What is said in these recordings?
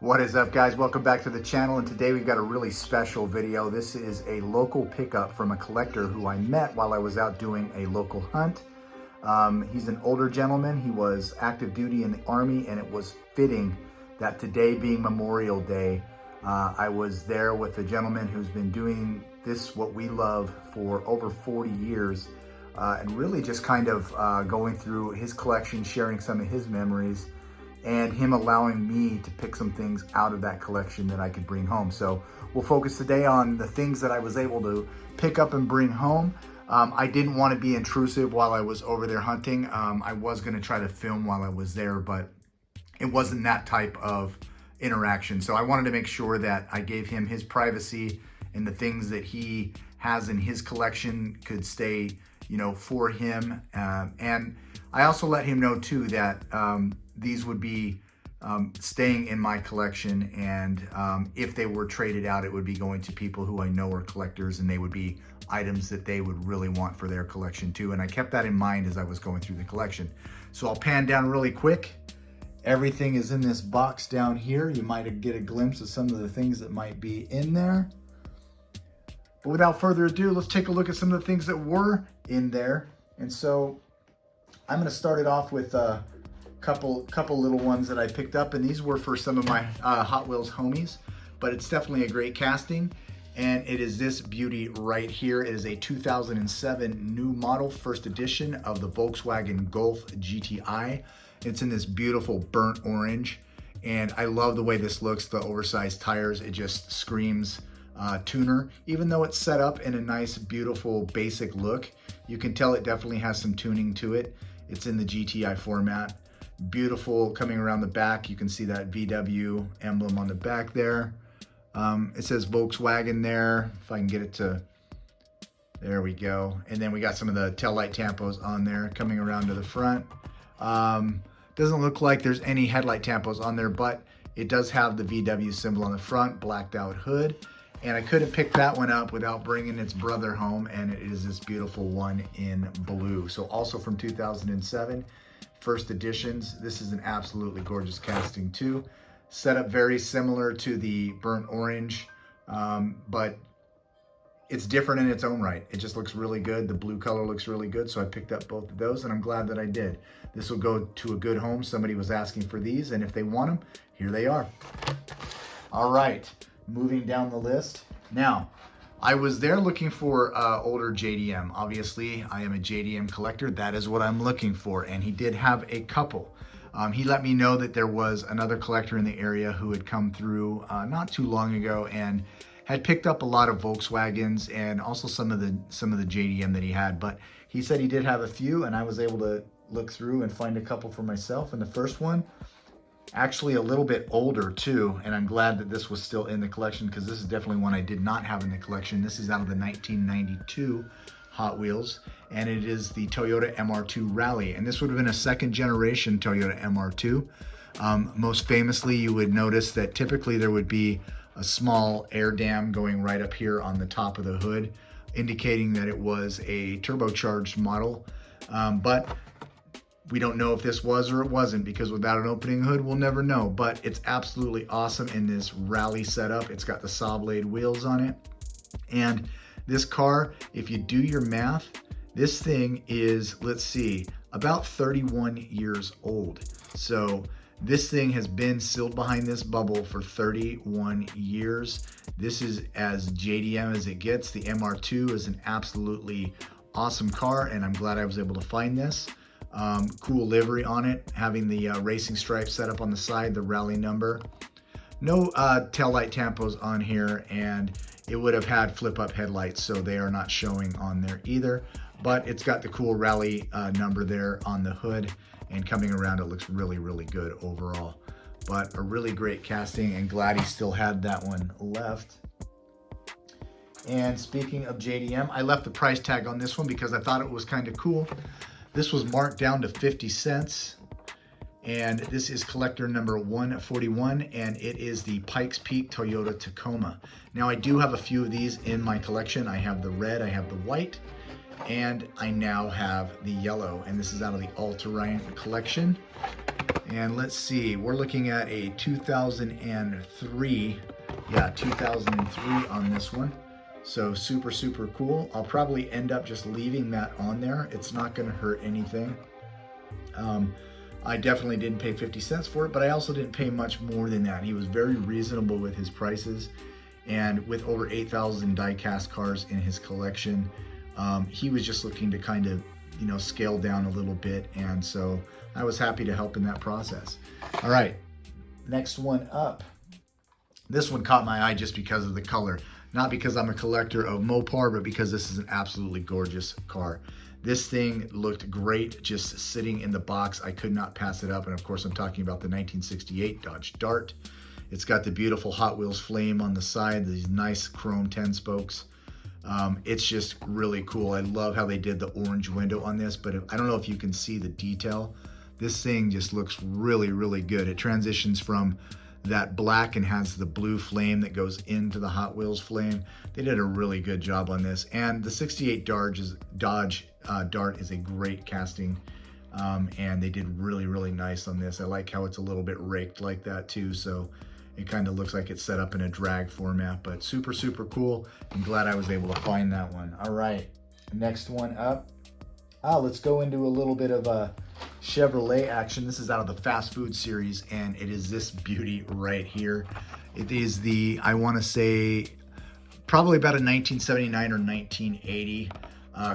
What is up, guys? Welcome back to the channel, and today we've got a really special video. This is a local pickup from a collector who I met while I was out doing a local hunt. He's an older gentleman. He was active duty in the Army, and it was fitting that today being Memorial Day, I was there with a gentleman who's been doing this, what we love, for over 40 years, and really just kind of going through his collection, sharing some of his memories, and him allowing me to pick some things out of that collection that I could bring home. So we'll focus today on the things that I was able to pick up and bring home. I didn't want to be intrusive while I was over there hunting. I was going to try to film while I was there, but it wasn't that type of interaction. So I wanted to make sure that I gave him his privacy and the things that he has in his collection could stay, for him. And I also let him know too that these would be staying in my collection, and if they were traded out, it would be going to people who I know are collectors, and they would be items that they would really want for their collection too. And I kept that in mind as I was going through the collection. So I'll pan down really quick. Everything is in this box down here. You might get a glimpse of some of the things that might be in there. But without further ado, let's take a look at some of the things that were in there. And so I'm going to start it off with couple little ones that I picked up, and these were for some of my Hot Wheels homies, but it's definitely a great casting. And it is this beauty right here. It is a 2007 new model, first edition of the Volkswagen Golf GTI. It's in this beautiful burnt orange, and I love the way this looks. The oversized tires, it just screams tuner. Even though it's set up in a nice, beautiful, basic look, you can tell it definitely has some tuning to it. It's in the GTI format. Beautiful coming around the back. You can see that VW emblem on the back there. It says Volkswagen there. If I can get it to, there we go. And then we got some of the tail light tampos on there coming around to the front. Doesn't look like there's any headlight tampos on there, but it does have the VW symbol on the front, blacked out hood. And I couldn't pick that one up without bringing its brother home, and it is this beautiful one in blue. So also from 2007. First editions. This is an absolutely gorgeous casting too. Set up very similar to the burnt orange, but it's different in its own right. It just looks really good. The blue color looks really good, so I picked up both of those, and I'm glad that I did. This will go to a good home. Somebody was asking for these, and if they want them, here they are. All right, moving down the list. Now, I was there looking for older JDM. Obviously, I am a JDM collector. That is what I'm looking for, and he did have a couple. He let me know that there was another collector in the area who had come through not too long ago and had picked up a lot of Volkswagens and also some of the JDM that he had. But he said he did have a few, and I was able to look through and find a couple for myself. And the first one, actually a little bit older too, and I'm glad that this was still in the collection, because this is definitely one I did not have in the collection. This is out of the 1992 Hot Wheels, and it is the Toyota MR2 Rally, and this would have been a second generation Toyota MR2. Most famously, you would notice that typically there would be a small air dam going right up here on the top of the hood, indicating that it was a turbocharged model, but we don't know if this was or it wasn't, because without an opening hood, we'll never know. But it's absolutely awesome in this rally setup. It's got the saw blade wheels on it. And this car, if you do your math, this thing is, let's see, about 31 years old. So this thing has been sealed behind this bubble for 31 years. This is as JDM as it gets. The MR2 is an absolutely awesome car, and I'm glad I was able to find this. Cool livery on it, having the racing stripes set up on the side, the rally number. No tail light tampos on here, and it would have had flip up headlights, so they are not showing on there either. But it's got the cool rally number there on the hood, and coming around, it looks really, really good overall. But a really great casting, and glad he still had that one left. And speaking of JDM, I left the price tag on this one because I thought it was kind of cool. This was marked down to 50 cents, and this is collector number 141, and it is the Pikes Peak Toyota Tacoma. Now, I do have a few of these in my collection. I have the red, I have the white, and I now have the yellow, and this is out of the all-terrain collection. And let's see, we're looking at a 2003, yeah, 2003 on this one. So super, super cool. I'll probably end up just leaving that on there. It's not gonna hurt anything. I definitely didn't pay 50 cents for it, but I also didn't pay much more than that. He was very reasonable with his prices. And with over 8,000 die-cast cars in his collection, he was just looking to kind of, scale down a little bit. And so I was happy to help in that process. All right, next one up. This one caught my eye just because of the color. Not because I'm a collector of Mopar, but because this is an absolutely gorgeous car. This thing looked great just sitting in the box. I could not pass it up. And of course, I'm talking about the 1968 Dodge Dart. It's got the beautiful Hot Wheels flame on the side, these nice chrome 10 spokes. It's just really cool. I love how they did the orange window on this, but I don't know if you can see the detail. This thing just looks really, really good. It transitions from that black and has the blue flame that goes into the Hot Wheels flame. They did a really good job on this. And the 68 Dodge Dart is a great casting. And they did really, really nice on this. I like how it's a little bit raked like that too. So it kind of looks like it's set up in a drag format, but super, super cool. I'm glad I was able to find that one. All right, next one up. Let's go into a little bit of a Chevrolet action. This is out of the fast food series, and it is this beauty right here. It is the, I want to say, probably about a 1979 or 1980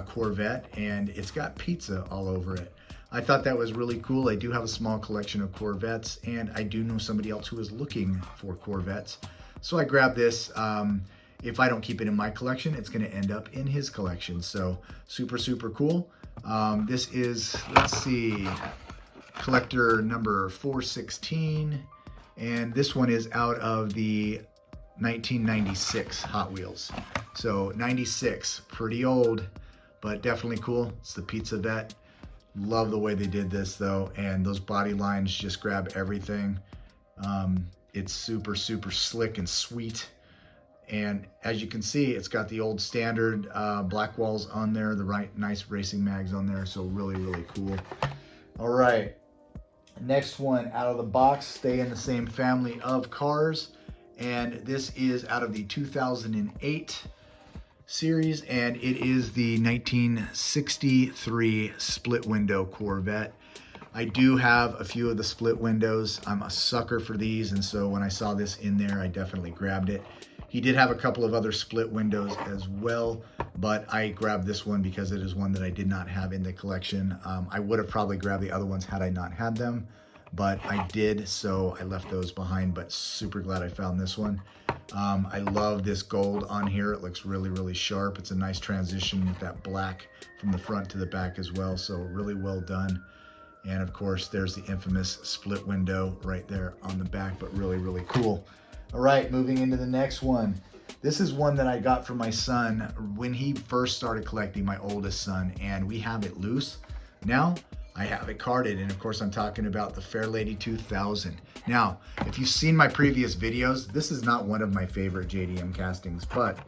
Corvette, and it's got pizza all over it. I thought that was really cool. I do have a small collection of Corvettes, and I do know somebody else who is looking for Corvettes. So I grabbed this. If I don't keep it in my collection, it's gonna end up in his collection. So super, super cool. This is, let's see, collector number 416. And this one is out of the 1996 Hot Wheels. So 96, pretty old, but definitely cool. It's the Pizza Vet. Love the way they did this though, and those body lines just grab everything. It's super, super slick and sweet. And as you can see, it's got the old standard black walls on there, the right nice racing mags on there, so really, really cool. All right, next one out of the box, stay in the same family of cars, and this is out of the 2008 series, and it is the 1963 split window Corvette. I do have a few of the split windows. I'm a sucker for these, and so when I saw this in there, I definitely grabbed it. He did have a couple of other split windows as well, but I grabbed this one because it is one that I did not have in the collection. I would have probably grabbed the other ones had I not had them, but I did, so I left those behind, but super glad I found this one. I love this gold on here. It looks really, really sharp. It's a nice transition with that black from the front to the back as well, so really well done. And of course, there's the infamous split window right there on the back, but really, really cool. All right, moving into the next one. This is one that I got from my son when he first started collecting, my oldest son, and we have it loose. Now, I have it carded, and of course I'm talking about the Fairlady 2000. Now, if you've seen my previous videos, this is not one of my favorite JDM castings, but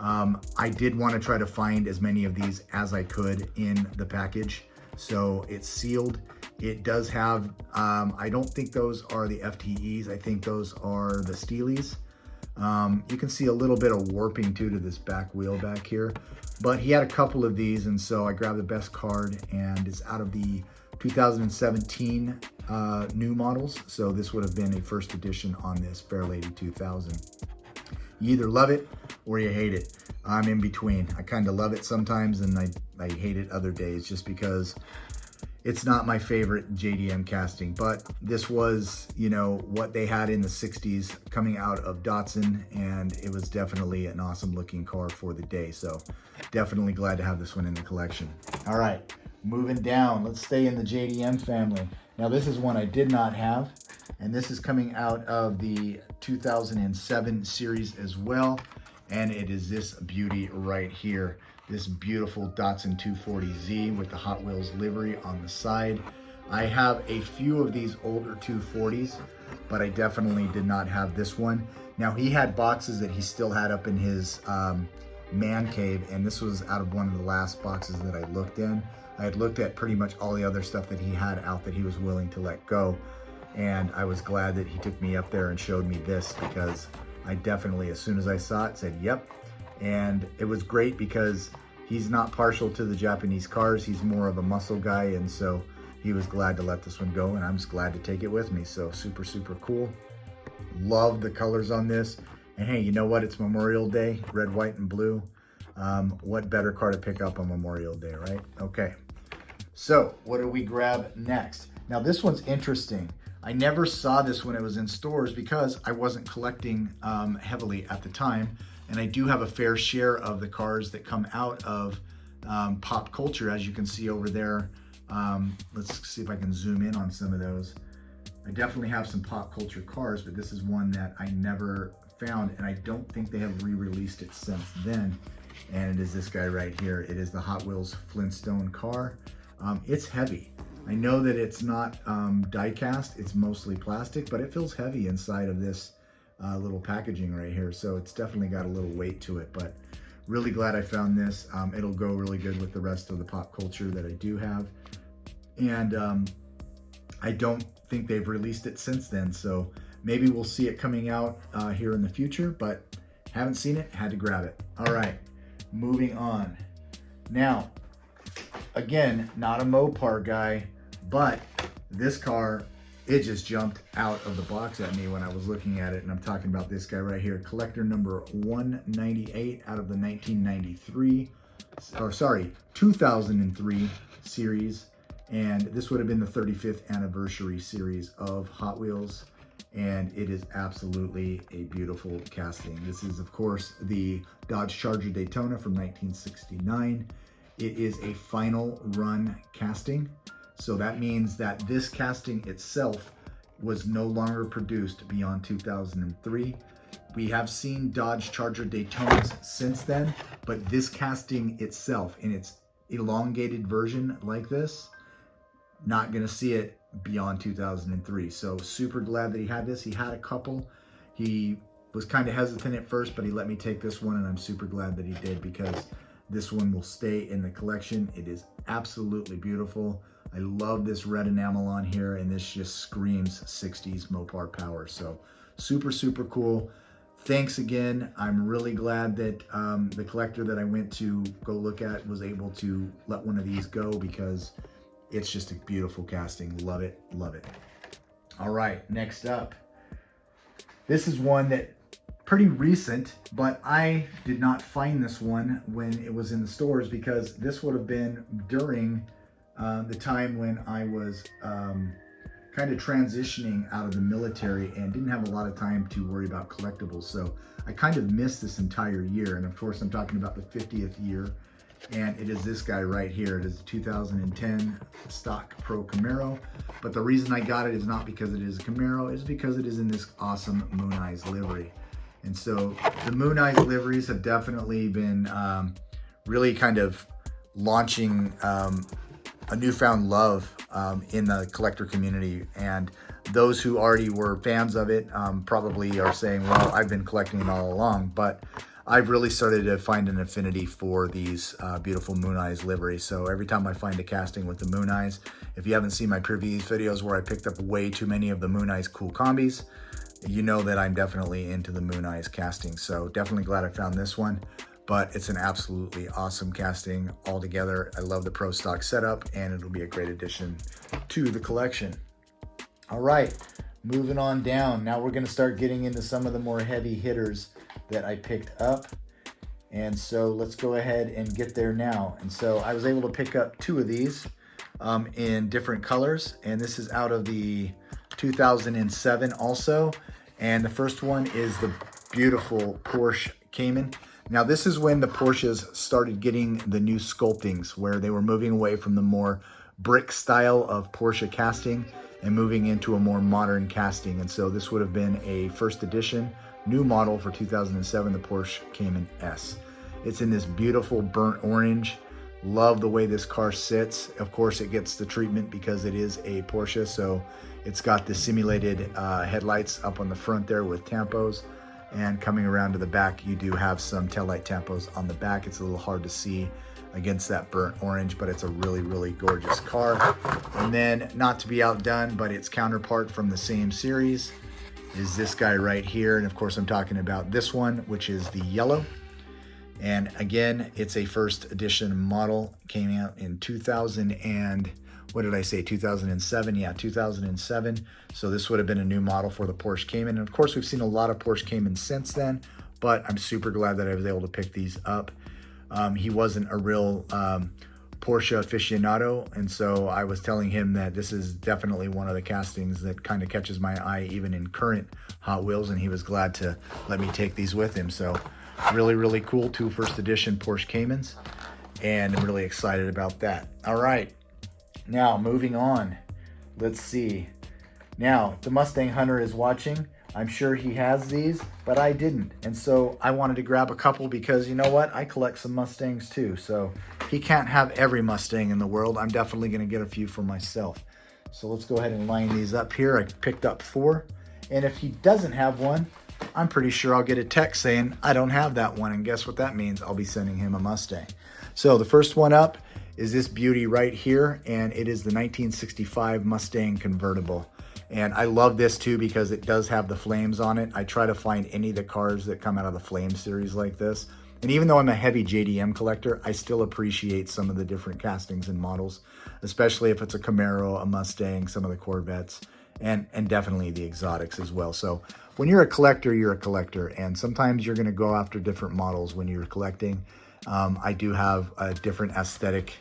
I did want to try to find as many of these as I could in the package. So it's sealed. It does have, I don't think those are the FTEs. I think those are the Steelies. You can see a little bit of warping too to this back wheel back here, but he had a couple of these, and so I grabbed the best card, and it's out of the 2017 new models. So this would have been a first edition on this Fairlady 2000. You either love it or you hate it. I'm in between. I kind of love it sometimes, and I hate it other days just because it's not my favorite JDM casting, but this was, you know, what they had in the 60s coming out of Datsun, and it was definitely an awesome looking car for the day. So definitely glad to have this one in the collection. All right, moving down, let's stay in the JDM family. Now this is one I did not have, and this is coming out of the 2007 series as well. And it is this beauty right here. This beautiful Datsun 240Z with the Hot Wheels livery on the side. I have a few of these older 240s, but I definitely did not have this one. Now he had boxes that he still had up in his man cave, and this was out of one of the last boxes that I looked in. I had looked at pretty much all the other stuff that he had out that he was willing to let go. And I was glad that he took me up there and showed me this, because I definitely, as soon as I saw it, said, yep. And it was great because he's not partial to the Japanese cars. He's more of a muscle guy. And so he was glad to let this one go, and I'm just glad to take it with me. So super, super cool. Love the colors on this. And hey, you know what? It's Memorial Day, red, white, and blue. What better car to pick up on Memorial Day, right? Okay. So what do we grab next? Now this one's interesting. I never saw this when it was in stores because I wasn't collecting heavily at the time. And I do have a fair share of the cars that come out of pop culture, as you can see over there. Let's see if I can zoom in on some of those. I definitely have some pop culture cars, but this is one that I never found, and I don't think they have re-released it since then. And it is this guy right here. It is the Hot Wheels Flintstone car. It's heavy. I know that it's not die-cast, it's mostly plastic, but it feels heavy inside of this little packaging right here. So it's definitely got a little weight to it, but really glad I found this. It'll go really good with the rest of the pop culture that I do have. And I don't think they've released it since then. So maybe we'll see it coming out here in the future, but haven't seen it, had to grab it. All right, moving on. Now, again, not a Mopar guy, but this car, it just jumped out of the box at me when I was looking at it. And I'm talking about this guy right here, collector number 198 out of the 2003 series. And this would have been the 35th anniversary series of Hot Wheels. And it is absolutely a beautiful casting. This is, of course, the Dodge Charger Daytona from 1969. It is a final run casting. So that means that this casting itself was no longer produced beyond 2003. We have seen Dodge Charger Daytonas since then, but this casting itself in its elongated version like this, not gonna see it beyond 2003. So super glad that he had this. He had a couple. He was kind of hesitant at first, but he let me take this one, and I'm super glad that he did, because this one will stay in the collection. It is absolutely beautiful. I love this red enamel on here, and this just screams 60s Mopar power. So super, super cool. Thanks again. I'm really glad that the collector that I went to go look at was able to let one of these go, because it's just a beautiful casting. Love it, love it. All right, next up. This is one that pretty recent, but I did not find this one when it was in the stores, because this would have been during the time when I was kind of transitioning out of the military and didn't have a lot of time to worry about collectibles. So I kind of missed this entire year. And of course, I'm talking about the 50th year. And it is this guy right here. It is the 2010 stock Pro Camaro. But the reason I got it is not because it is a Camaro, it's because it is in this awesome Moon Eyes livery. And so the Moon Eyes liveries have definitely been really kind of launching a newfound love in the collector community. And those who already were fans of it probably are saying, well, I've been collecting it all along. But I've really started to find an affinity for these beautiful Moon Eyes liveries. So every time I find a casting with the Moon Eyes, if you haven't seen my previous videos where I picked up way too many of the Moon Eyes cool combis, you know that I'm definitely into the Moon Eyes casting. So definitely glad I found this one, but it's an absolutely awesome casting altogether. I love the Pro Stock setup, and it'll be a great addition to the collection. All right, moving on down. Now we're gonna start getting into some of the more heavy hitters that I picked up. And so let's go ahead and get there now. And so I was able to pick up two of these in different colors. And this is out of the 2007 also. And the first one is the beautiful Porsche Cayman. Now this is when the Porsches started getting the new sculptings, where they were moving away from the more brick style of Porsche casting and moving into a more modern casting. And so this would have been a first edition new model for 2007, the Porsche Cayman S. It's in this beautiful burnt orange. Love the way this car sits. Of course, it gets the treatment because it is a Porsche, so it's got the simulated headlights up on the front there with tampos. And coming around to the back, you do have some taillight tampos on the back. It's a little hard to see against that burnt orange, but it's a really, really gorgeous car. And then, not to be outdone, but its counterpart from the same series is this guy right here. And of course, I'm talking about this one, which is the yellow. And again, it's a first edition model. Came out in 2000 and, what did I say, 2007? Yeah, 2007. So this would have been a new model for the Porsche Cayman. And of course, we've seen a lot of Porsche Caymans since then, but I'm super glad that I was able to pick these up. He wasn't a real Porsche aficionado, and so I was telling him that this is definitely one of the castings that kind of catches my eye even in current Hot Wheels, and he was glad to let me take these with him. So really, really cool, 2 first edition Porsche Caymans, and I'm really excited about that. All right, now moving on. Let's see. Now, the Mustang Hunter is watching. I'm sure he has these, but I didn't. And so I wanted to grab a couple because, you know what? I collect some Mustangs too. So he can't have every Mustang in the world. I'm definitely going to get a few for myself. So let's go ahead and line these up here. I picked up 4. And if he doesn't have one, I'm pretty sure I'll get a text saying, I don't have that one. And guess what that means? I'll be sending him a Mustang. So the first one up is this beauty right here. And it is the 1965 Mustang convertible. And I love this too because it does have the flames on it. I try to find any of the cars that come out of the Flame series like this. And even though I'm a heavy JDM collector, I still appreciate some of the different castings and models, especially if it's a Camaro, a Mustang, some of the Corvettes, and definitely the exotics as well. So when you're a collector, you're a collector. And sometimes you're gonna go after different models when you're collecting. I do have a different aesthetic,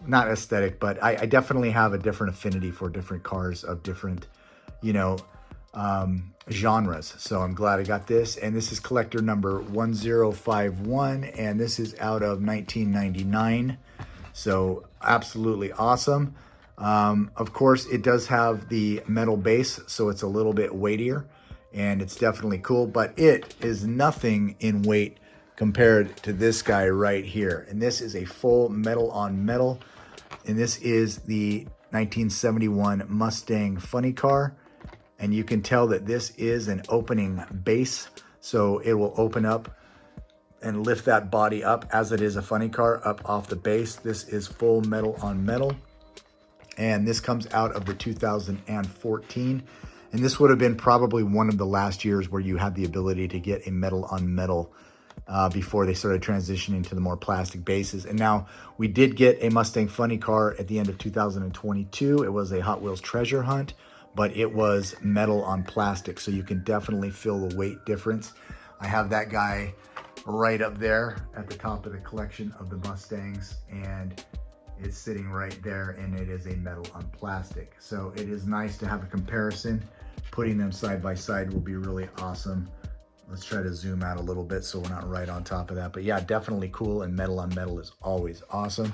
not aesthetic, but I definitely have a different affinity for different cars of different, you know, genres. So I'm glad I got this. And this is collector number 1051. And this is out of 1999. So absolutely awesome. Of course, it does have the metal base, so it's a little bit weightier. And it's definitely cool. But it is nothing in weight compared to this guy right here. And this is a full metal on metal. And this is the 1971 Mustang Funny Car. And you can tell that this is an opening base. So it will open up and lift that body up as it is a funny car up off the base. This is full metal on metal. And this comes out of the 2014. And this would have been probably one of the last years where you had the ability to get a metal on metal before they started transitioning to the more plastic bases. And now we did get a Mustang Funny Car at the end of 2022. It was a Hot Wheels treasure hunt, but it was metal on plastic. So you can definitely feel the weight difference. I have that guy right up there at the top of the collection of the Mustangs, and it's sitting right there, and it is a metal on plastic. So it is nice to have a comparison. Putting them side by side will be really awesome. Let's try to zoom out a little bit so we're not right on top of that. But yeah, definitely cool, and metal on metal is always awesome.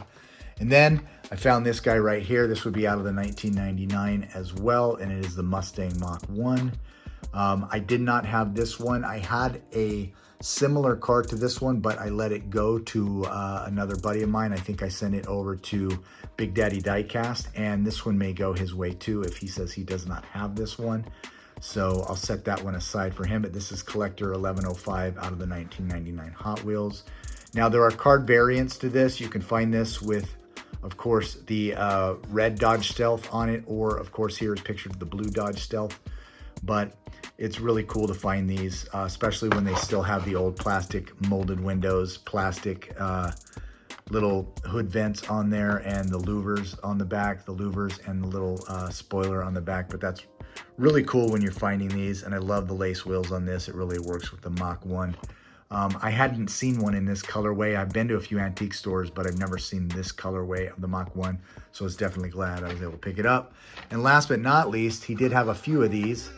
And then I found this guy right here. This would be out of the 1999 as well, and it is the Mustang Mach 1. I did not have this one. I had a similar car to this one, but I let it go to another buddy of mine. I think I sent it over to Big Daddy Diecast, and this one may go his way too if he says he does not have this one. So I'll set that one aside for him, but this is collector 1105 out of the 1999 Hot Wheels. Now there are card variants to this. You can find this with, of course, the red Dodge Stealth on it, or of course here is pictured the blue Dodge Stealth. But it's really cool to find these, especially when they still have the old plastic molded windows, plastic little hood vents on there, and the louvers on the back, the louvers and the little spoiler on the back. But that's really cool when you're finding these, and I love the lace wheels on this. It really works with the Mach 1. I hadn't seen one in this colorway. I've been to a few antique stores, but I've never seen this colorway of the Mach 1, so I was definitely glad I was able to pick it up. And last but not least, he did have a few of these.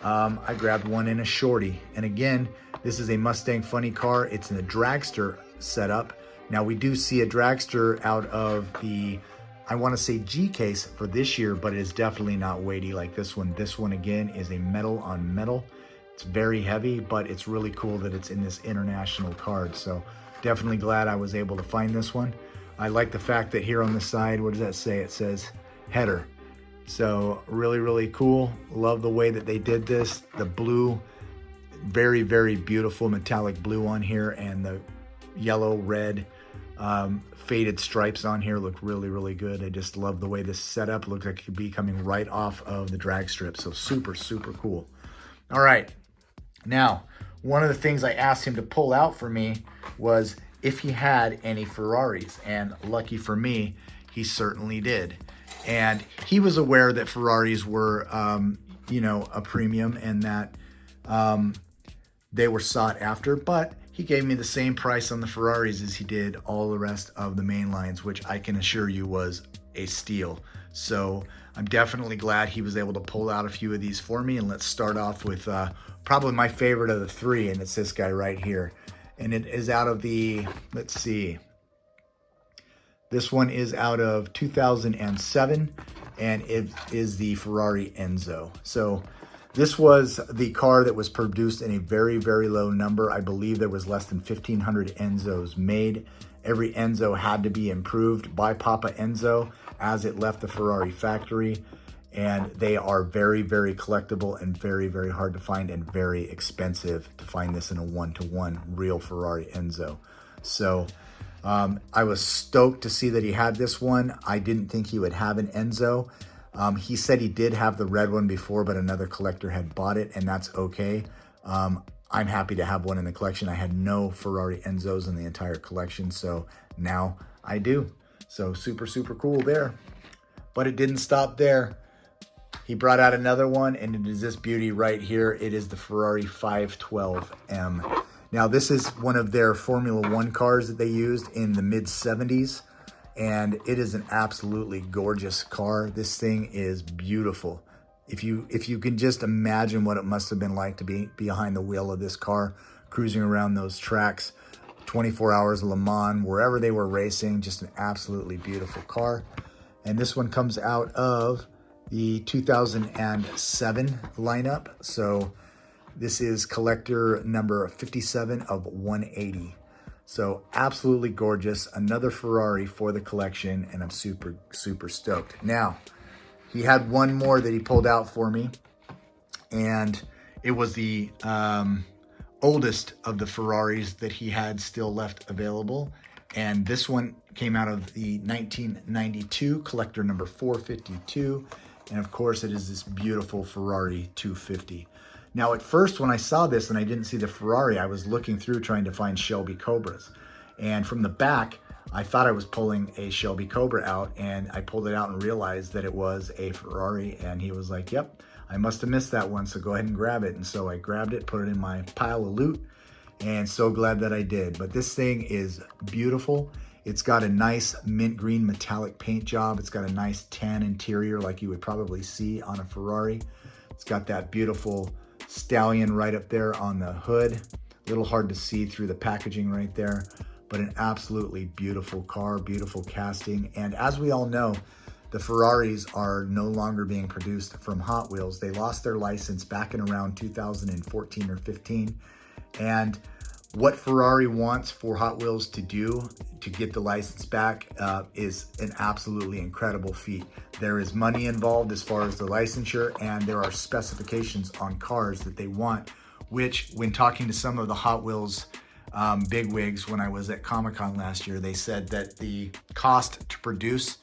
I grabbed one in a shorty, and again, this is a Mustang Funny Car. It's in a dragster setup. Now we do see a dragster out of the, I want to say G case for this year, but it is definitely not weighty like this one. This one again is a metal on metal. It's very heavy, but it's really cool that it's in this international card. So definitely glad I was able to find this one. I like the fact that here on the side, what does that say? It says header. So really, really cool. Love the way that they did this. The blue Very, very beautiful metallic blue on here, and the yellow, red, faded stripes on here look really, really good. I just love the way this setup looks like it could be coming right off of the drag strip. So super, super cool. All right. Now, one of the things I asked him to pull out for me was if he had any Ferraris, and lucky for me, he certainly did. And he was aware that Ferraris were, you know, a premium and that they were sought after, but he gave me the same price on the Ferraris as he did all the rest of the main lines, which I can assure you was a steal. So I'm definitely glad he was able to pull out a few of these for me. And let's start off with probably my favorite of the three, and it's this guy right here. And it is out of the, let's see, this one is out of 2007, and it is the Ferrari Enzo. So this was the car that was produced in a very, very low number. I believe there was less than 1,500 Enzos made. Every Enzo had to be improved by Papa Enzo as it left the Ferrari factory. And they are very, very collectible and very, very hard to find and very expensive to find this in a one-to-one real Ferrari Enzo. So I was stoked to see that he had this one. I didn't think he would have an Enzo. He said he did have the red one before, but another collector had bought it, and that's okay. I'm happy to have one in the collection. I had no Ferrari Enzos in the entire collection, so now I do. So super, super cool there. But it didn't stop there. He brought out another one, and it is this beauty right here. It is the Ferrari 512M. Now, this is one of their Formula One cars that they used in the mid-70s. And it is an absolutely gorgeous car. This thing is beautiful. If you can just imagine what it must have been like to be behind the wheel of this car, cruising around those tracks, 24 hours of Le Mans, wherever they were racing, just an absolutely beautiful car. And this one comes out of the 2007 lineup. So this is collector number 57 of 180. So absolutely gorgeous, another Ferrari for the collection, and I'm super, super stoked. Now, he had one more that he pulled out for me, and it was the oldest of the Ferraris that he had still left available. And this one came out of the 1992, collector number 452. And of course, it is this beautiful Ferrari 250. Now, at first, when I saw this and I didn't see the Ferrari, I was looking through trying to find Shelby Cobras. And from the back, I thought I was pulling a Shelby Cobra out, and I pulled it out and realized that it was a Ferrari. And he was like, yep, I must have missed that one, so go ahead and grab it. And so I grabbed it, put it in my pile of loot, and so glad that I did. But this thing is beautiful. It's got a nice mint green metallic paint job. It's got a nice tan interior like you would probably see on a Ferrari. It's got that beautiful stallion right up there on the hood. A little hard to see through the packaging right there, but an absolutely beautiful car, beautiful casting. And as we all know, the Ferraris are no longer being produced from Hot Wheels. They lost their license back in around 2014 or 15. And what Ferrari wants for Hot Wheels to do to get the license back is an absolutely incredible feat. There is money involved as far as the licensure, and there are specifications on cars that they want, which when talking to some of the Hot Wheels bigwigs when I was at Comic-Con last year, they said that the cost to produce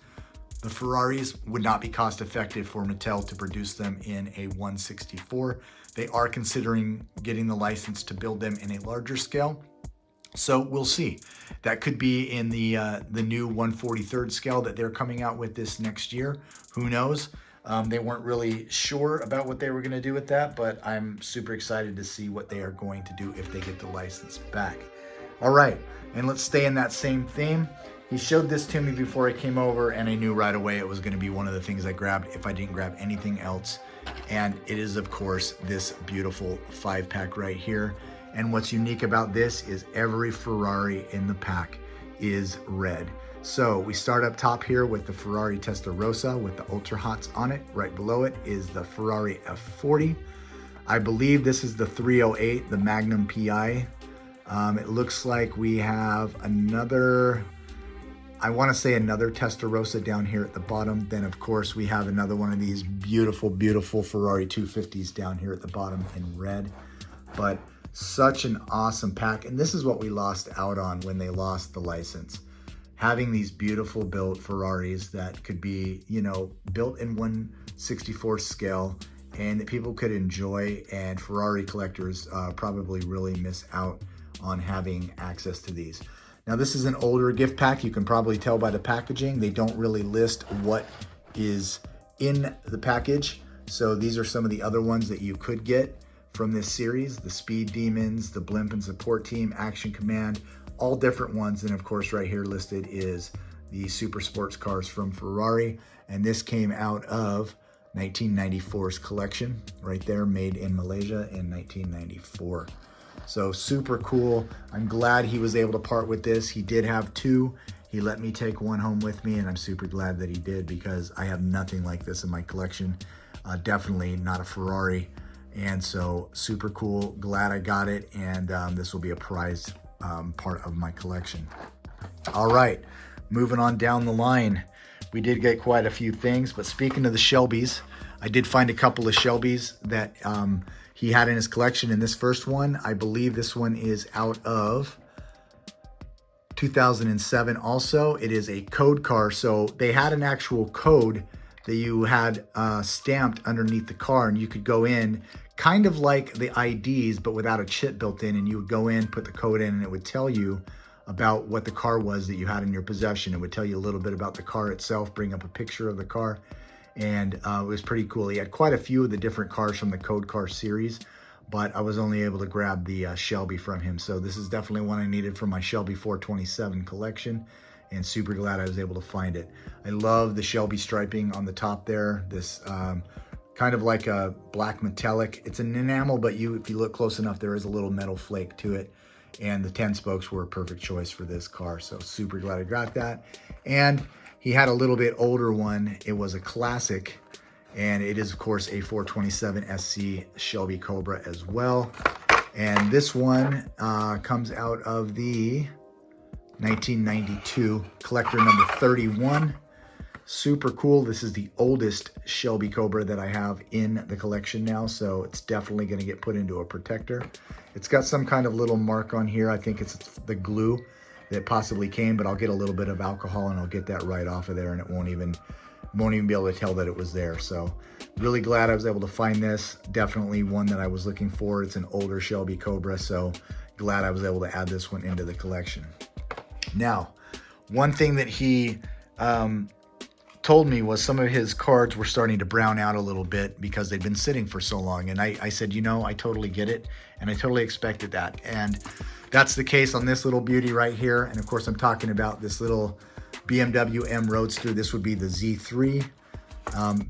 the Ferraris would not be cost effective for Mattel to produce them in a 1/64. They are considering getting the license to build them in a larger scale. So we'll see. That could be in the new 1/43 scale that they're coming out with this next year. Who knows? They weren't really sure about what they were going to do with that, but I'm super excited to see what they are going to do if they get the license back. All right, and let's stay in that same theme. He showed this to me before I came over, and I knew right away it was going to be one of the things I grabbed if I didn't grab anything else. And it is, of course, this beautiful 5-pack right here. And what's unique about this is every Ferrari in the pack is red. So we start up top here with the Ferrari Testarossa with the Ultra Hots on it. Right below it is the Ferrari F40. I believe this is the 308, the Magnum PI. It looks like we have another, I want to say another Testarossa down here at the bottom. Then of course we have another one of these beautiful, beautiful Ferrari 250s down here at the bottom in red. but such an awesome pack. And this is what we lost out on when they lost the license. Having these beautiful built Ferraris that could be, you know, built in 1/64 scale and that people could enjoy, and Ferrari collectors probably really miss out on having access to these. Now this is an older gift pack. You can probably tell by the packaging. They don't really list what is in the package. So these are some of the other ones that you could get from this series: the Speed Demons, the Blimp and Support Team, Action Command, all different ones. And of course right here listed is the super sports cars from Ferrari. And this came out of 1994's collection right there, made in Malaysia in 1994. So super cool. I'm glad he was able to part with this. He did have two. He let me take one home with me, and I'm super glad that he did, because I have nothing like this in my collection. Definitely not a Ferrari. And so super cool. Glad I got it. And this will be a prized part of my collection. All right, moving on down the line. We did get quite a few things, but speaking of the Shelbys, I did find a couple of Shelbys that he had in his collection. And this first one, I believe this one is out of 2007 also. It is a code car. So they had an actual code that you had stamped underneath the car, and you could go in kind of like the IDs, but without a chip built in. And you would go in, put the code in, and it would tell you about what the car was that you had in your possession. It would tell you a little bit about the car itself, bring up a picture of the car, and it was pretty cool. He had quite a few of the different cars from the Code Car series, but I was only able to grab the Shelby from him. So this is definitely one I needed for my Shelby 427 collection, and super glad I was able to find it. I love the Shelby striping on the top there. This kind of like a black metallic. It's an enamel, but if you look close enough, there is a little metal flake to it. And the 10 spokes were a perfect choice for this car. So super glad I got that. And he had a little bit older one. It was a classic, and it is of course a 427 SC Shelby Cobra as well. And this one comes out of the 1992 collector number 31. Super cool. This is the oldest Shelby Cobra that I have in the collection now, so it's definitely going to get put into a protector. It's got some kind of little mark on here. I think it's the glue that possibly came, but I'll get a little bit of alcohol and I'll get that right off of there, and it won't even be able to tell that it was there. So really glad I was able to find this. Definitely one that I was looking for. It's an older Shelby Cobra, so glad I was able to add this one into the collection. Now, one thing that he told me was some of his cards were starting to brown out a little bit because they'd been sitting for so long. And I said, you know, I totally get it. And I totally expected that. And that's the case on this little beauty right here. And of course, I'm talking about this little BMW M Roadster. This would be the Z3.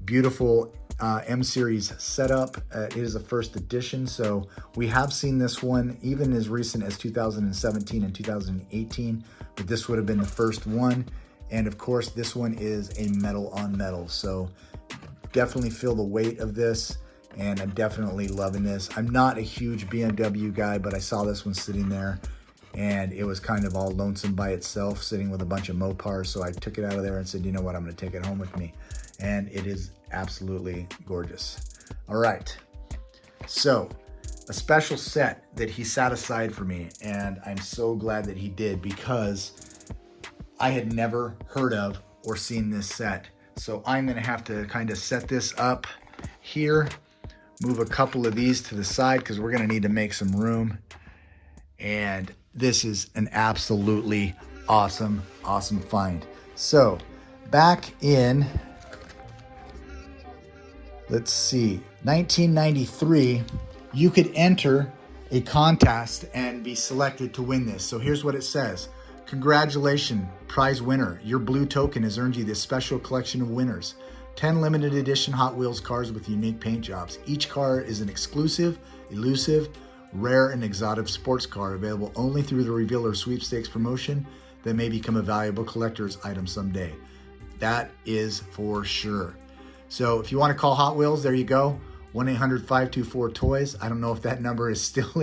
Beautiful M Series setup. It is a first edition. So we have seen this one even as recent as 2017 and 2018. But this would have been the first one. And of course, this one is a metal on metal. So definitely feel the weight of this, and I'm definitely loving this. I'm not a huge BMW guy, but I saw this one sitting there, and it was kind of all lonesome by itself, sitting with a bunch of Mopars. So I took it out of there and said, you know what, I'm gonna take it home with me. And it is absolutely gorgeous. All right, so a special set that he sat aside for me, and I'm so glad that he did, because I had never heard of or seen this set. So I'm gonna have to kind of set this up here, move a couple of these to the side because we're gonna need to make some room. And this is an absolutely awesome, awesome find. So back in, let's see, 1993, you could enter a contest and be selected to win this. So here's what it says. Congratulations, prize winner. Your blue token has earned you this special collection of winners. 10 limited edition Hot Wheels cars with unique paint jobs. Each car is an exclusive, elusive, rare, and exotic sports car available only through the Revealer Sweepstakes promotion that may become a valuable collector's item someday. That is for sure. So if you want to call Hot Wheels, there you go. 1-800-524-TOYS. I don't know if that number is still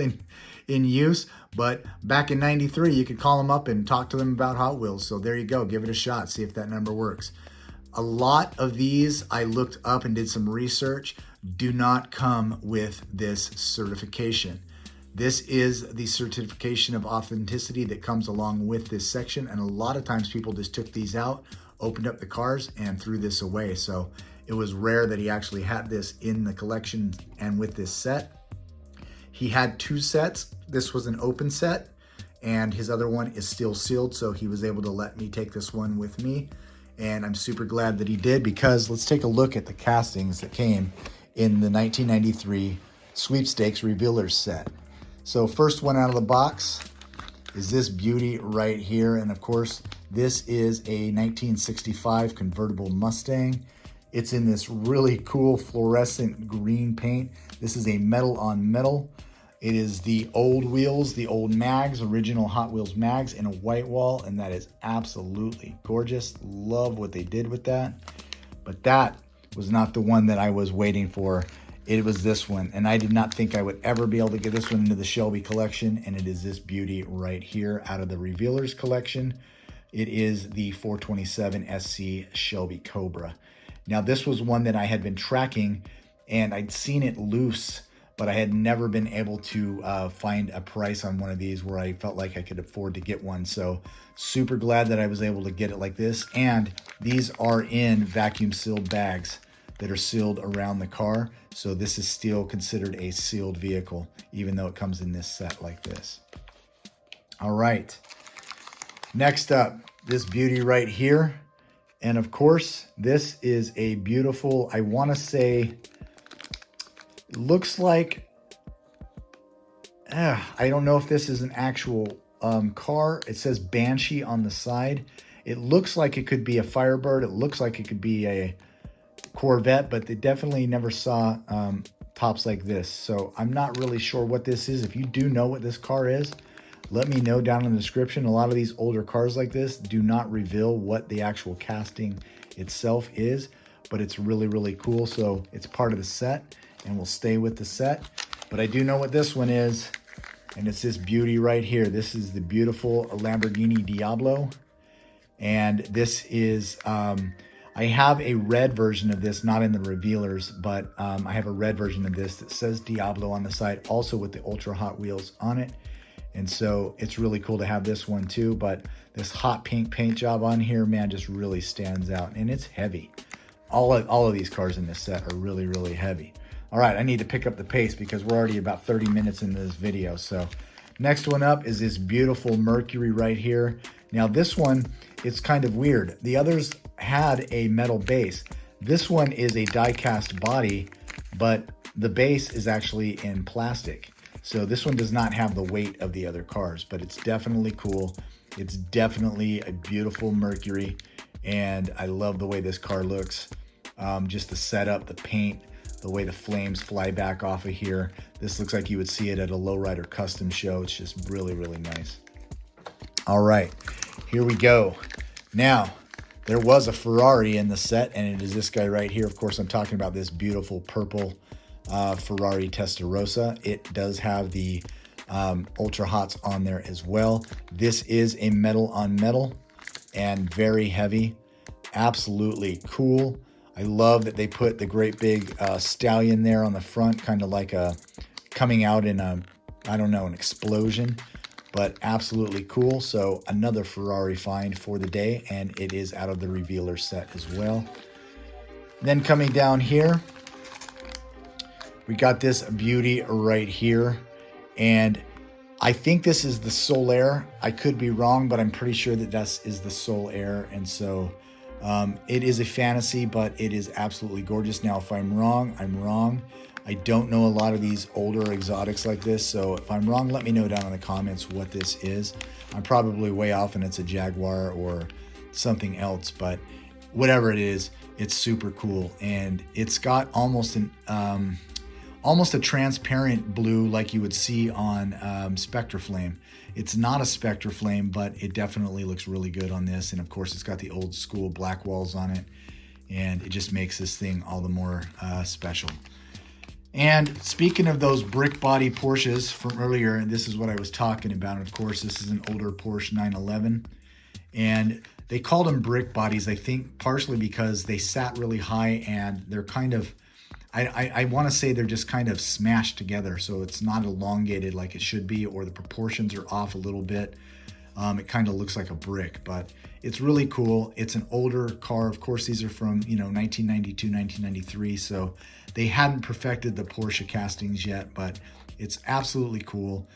in use, but back in 93, you could call them up and talk to them about Hot Wheels. So there you go. Give it a shot. See if that number works. A lot of these I looked up and did some research, do not come with this certification. This is the certification of authenticity that comes along with this section. And a lot of times people just took these out, opened up the cars and threw this away. So it was rare that he actually had this in the collection and with this set. He had 2 sets. This was an open set and his other one is still sealed. So he was able to let me take this one with me. And I'm super glad that he did, because let's take a look at the castings that came in the 1993 Sweepstakes Revealers set. So first one out of the box is this beauty right here. And of course, this is a 1965 convertible Mustang. It's in this really cool fluorescent green paint. This is a metal on metal. It is the old wheels, the old mags, original Hot Wheels mags in a white wall, and that is absolutely gorgeous. Love what they did with that. But that was not the one that I was waiting for. It was this one, and I did not think I would ever be able to get this one into the Shelby collection, and it is this beauty right here out of the Revealers collection. It is the 427 SC Shelby Cobra. Now, this was one that I had been tracking, and I'd seen it loose, but I had never been able to find a price on one of these where I felt like I could afford to get one. So super glad that I was able to get it like this. And these are in vacuum sealed bags that are sealed around the car. So this is still considered a sealed vehicle, even though it comes in this set like this. All right, next up, this beauty right here. And of course, this is a beautiful, I want to say, it looks like, I don't know if this is an actual car. It says Banshee on the side. It looks like it could be a Firebird. It looks like it could be a Corvette, but they definitely never saw tops like this. So I'm not really sure what this is. If you do know what this car is, let me know down in the description. A lot of these older cars like this do not reveal what the actual casting itself is, but it's really, really cool. So it's part of the set, and we'll stay with the set. But I do know what this one is, and it's this beauty right here. This is the beautiful Lamborghini Diablo, and this is, I have a red version of this, not in the Revealers, but I have a red version of this that says Diablo on the side, also with the Ultra Hot Wheels on it. And so it's really cool to have this one too, but this hot pink paint job on here, man, just really stands out, and it's heavy. All of these cars in this set are really, really heavy. All right, I need to pick up the pace because we're already about 30 minutes into this video. So next one up is this beautiful Mercury right here. Now this one, it's kind of weird. The others had a metal base. This one is a die-cast body, but the base is actually in plastic. So this one does not have the weight of the other cars, but it's definitely cool. It's definitely a beautiful Mercury, and I love the way this car looks. Just the setup, the paint, the way the flames fly back off of here. This looks like you would see it at a lowrider custom show. It's just really, really nice. All right, here we go. Now, there was a Ferrari in the set, and it is this guy right here. Of course, I'm talking about this beautiful purple Ferrari Testarossa. It does have the Ultra Hots on there as well. This is a metal on metal and very heavy. Absolutely cool. I love that they put the great big stallion there on the front, kind of like a coming out in a, I don't know, an explosion, but absolutely cool. So another Ferrari find for the day, and it is out of the Revealer set as well. Then coming down here, we got this beauty right here, and I think this is the Solaire. I could be wrong, but I'm pretty sure that this is the Solaire, and so it is a fantasy, but it is absolutely gorgeous. Now, if I'm wrong, I'm wrong. I don't know a lot of these older exotics like this, so if I'm wrong, let me know down in the comments what this is. I'm probably way off and it's a Jaguar or something else, but whatever it is, it's super cool, and it's got almost an almost a transparent blue like you would see on Spectre Flame. It's not a Spectre Flame, but it definitely looks really good on this. And of course, it's got the old school black walls on it, and it just makes this thing all the more special. And speaking of those brick body Porsches from earlier, and this is what I was talking about. And of course, this is an older Porsche 911, and they called them brick bodies, I think partially because they sat really high and they're kind of I want to say they're just kind of smashed together, so it's not elongated like it should be, or the proportions are off a little bit. It kind of looks like a brick, but it's really cool. It's an older car. Of course, these are from, 1992, 1993, so they hadn't perfected the Porsche castings yet, but it's absolutely cool.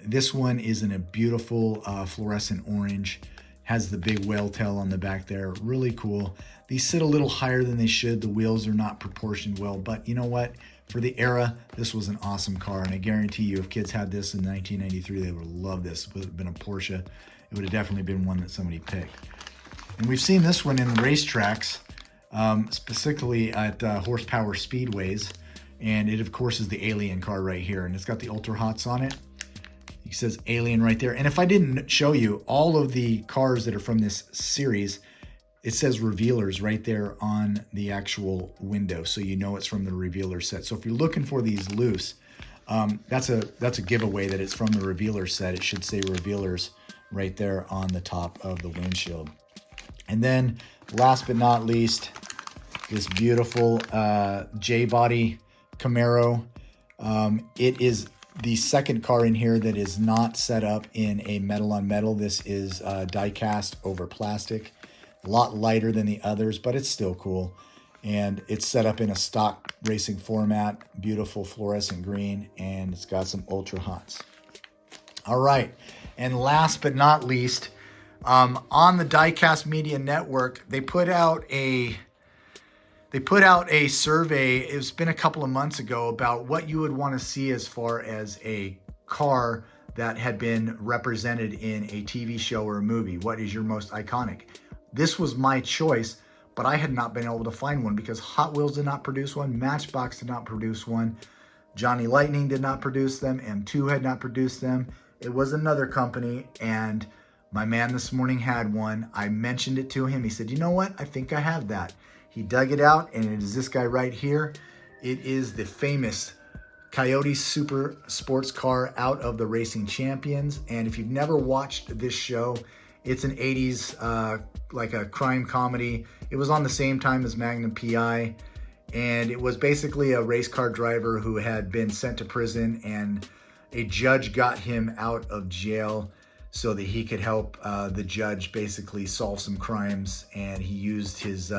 This one is in a beautiful fluorescent orange, has the big whale tail on the back there. Really cool. These sit a little higher than they should. The wheels are not proportioned well, but you know what? For the era, this was an awesome car, and I guarantee you if kids had this in 1993, they would love this. It would have been a Porsche. It would have definitely been one that somebody picked. And we've seen this one in racetracks, specifically at horsepower speedways, and it, of course, is the Alien car right here, and it's got the Ultra Hots on it. It says Alien right there. And if I didn't show you all of the cars that are from this series, it says Revealers right there on the actual window, so you know it's from the Revealer set. So if you're looking for these loose, that's a giveaway that it's from the Revealer set. It should say Revealers right there on the top of the windshield. And then last but not least, this beautiful J-body Camaro. It is the second car in here that is not set up in a metal on metal. This is die-cast over plastic. A lot lighter than the others, but it's still cool. And it's set up in a stock racing format, beautiful fluorescent green, and it's got some Ultra Hots. All right, and last but not least, on the Diecast Media Network, they put out a survey. It's been a couple of months ago about what you would want to see as far as a car that had been represented in a TV show or a movie. What is your most iconic? This was my choice, but I had not been able to find one because Hot Wheels did not produce one, Matchbox did not produce one, Johnny Lightning did not produce them, M2 had not produced them. It was another company, and my man this morning had one. I mentioned it to him. He said, you know what? I think I have that. He dug it out, and it is this guy right here. It is the famous Coyote Super Sports Car out of the Racing Champions. And if you've never watched this show, it's an 80s, like a crime comedy. It was on the same time as Magnum PI. And it was basically a race car driver who had been sent to prison, and a judge got him out of jail so that he could help the judge basically solve some crimes. And he used his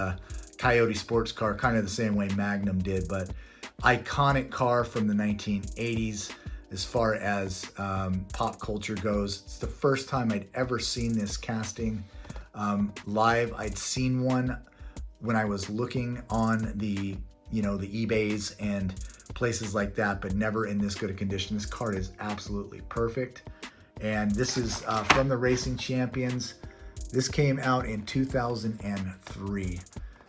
Coyote sports car kind of the same way Magnum did, but iconic car from the 1980s as far as pop culture goes. It's the first time I'd ever seen this casting live. I'd seen one when I was looking on the eBays and places like that, but never in this good a condition. This car is absolutely perfect. And this is from the Racing Champions. This came out in 2003.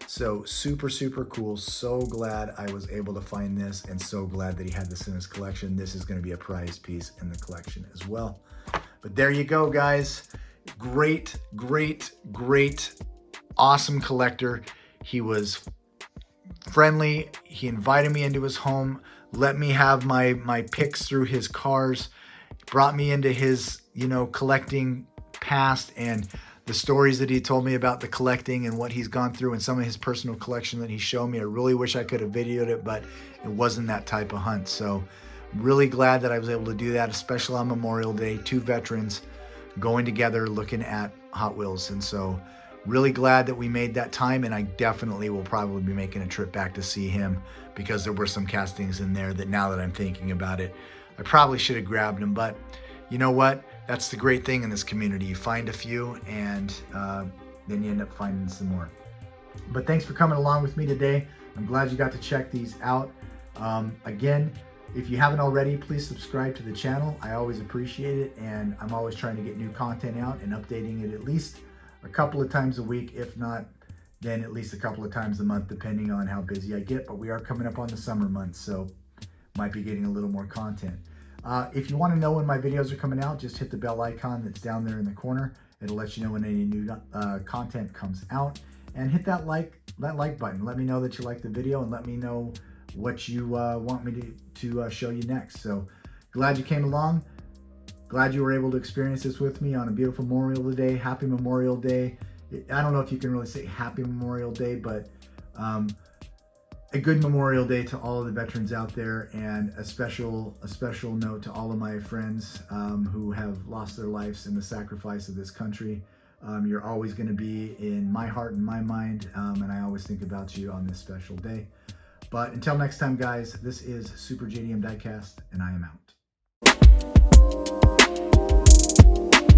So super, super cool. So glad I was able to find this, and so glad that he had this in his collection. This is going to be a prized piece in the collection as well. But there you go, guys. Great, great, great, awesome collector. He was friendly. He invited me into his home, let me have my picks through his cars, brought me into his, collecting past and the stories that he told me about the collecting and what he's gone through and some of his personal collection that he showed me. I really wish I could have videoed it, but it wasn't that type of hunt. So really glad that I was able to do that, especially on Memorial Day, two veterans going together looking at Hot Wheels. And so really glad that we made that time, and I definitely will probably be making a trip back to see him because there were some castings in there that, now that I'm thinking about it, I probably should have grabbed them. But you know what? That's the great thing in this community. You find a few and then you end up finding some more. But thanks for coming along with me today. I'm glad you got to check these out. Again, if you haven't already, please subscribe to the channel. I always appreciate it, and I'm always trying to get new content out and updating it at least a couple of times a week, if not then at least a couple of times a month, depending on how busy I get. But we are coming up on the summer months, so might be getting a little more content. If you want to know when my videos are coming out, just hit the bell icon that's down there in the corner. It'll let you know when any new content comes out. And hit that like button. Let me know that you like the video, and let me know what you want me to show you next. So glad you came along. Glad you were able to experience this with me on a beautiful Memorial Day. Happy Memorial Day. I don't know if you can really say Happy Memorial Day, but a good Memorial Day to all of the veterans out there, and a special note to all of my friends who have lost their lives in the sacrifice of this country. You're always going to be in my heart and my mind, and I always think about you on this special day. But until next time, guys, this is Super JDM Diecast, and I am out.